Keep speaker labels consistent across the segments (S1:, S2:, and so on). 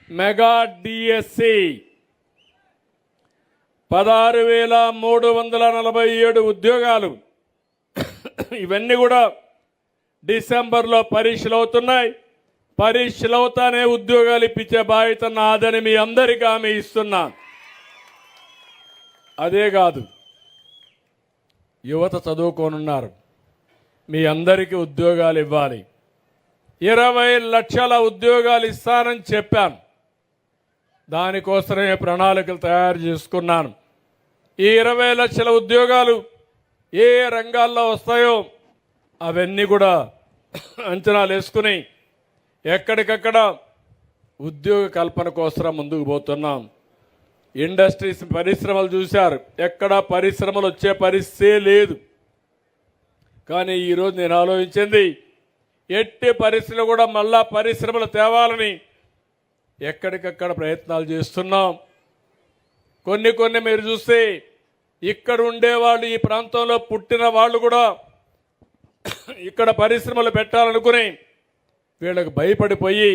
S1: Mega DSC 16,347 ఉద్యోగాలు. ఇవన్నీ కూడా డిసెంబర్లో పరీక్షలు అవుతున్నాయి. పరీక్షలు అవుతానే ఉద్యోగాలు ఇప్పించే బాధ్యత నాదని మీ అందరికీ హామీ ఇస్తున్నా. అదే కాదు, యువత చదువుకోనున్నారు, మీ అందరికీ ఉద్యోగాలు ఇవ్వాలి. 20 లక్షల ఉద్యోగాలు ఇస్తానని చెప్పాను. దానికోసమే ప్రణాళికలు తయారు చేసుకున్నాను. ఈ 20 లక్షల ఉద్యోగాలు ఏ రంగాల్లో వస్తాయో అవన్నీ కూడా అంచనాలు వేసుకుని ఎక్కడికక్కడ ఉద్యోగ కల్పన కోసం ముందుకు పోతున్నాం. ఇండస్ట్రీస్, పరిశ్రమలు చూశారు, ఎక్కడ పరిశ్రమలు వచ్చే పరిస్థితే లేదు. కానీ ఈరోజు నేను ఆలోచించింది, ఎట్టి పరిస్థితులు కూడా మళ్ళా పరిశ్రమలు తేవాలని ఎక్కడికక్కడ ప్రయత్నాలు చేస్తున్నాం. కొన్ని మీరు చూస్తే ఇక్కడ ఉండేవాళ్ళు, ఈ ప్రాంతంలో పుట్టిన వాళ్ళు కూడా ఇక్కడ పరిశ్రమలు పెట్టాలనుకుని వీళ్ళకి భయపడిపోయి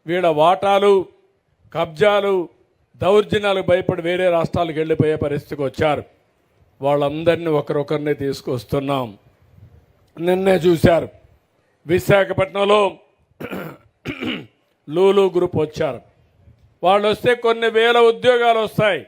S1: వీళ్ళ వాటాలు, కబ్జాలు, దౌర్జన్యాలకు భయపడి వేరే రాష్ట్రాలకు వెళ్ళిపోయే పరిస్థితికి వచ్చారు. వాళ్ళందరినీ ఒకరొకరిని తీసుకొస్తున్నాం. నిన్నే చూశారు, విశాఖపట్నంలో లూలు గ్రూప్ వచ్చారు. వాళ్ళు వస్తే కొన్ని వేల ఉద్యోగాలు వస్తాయి.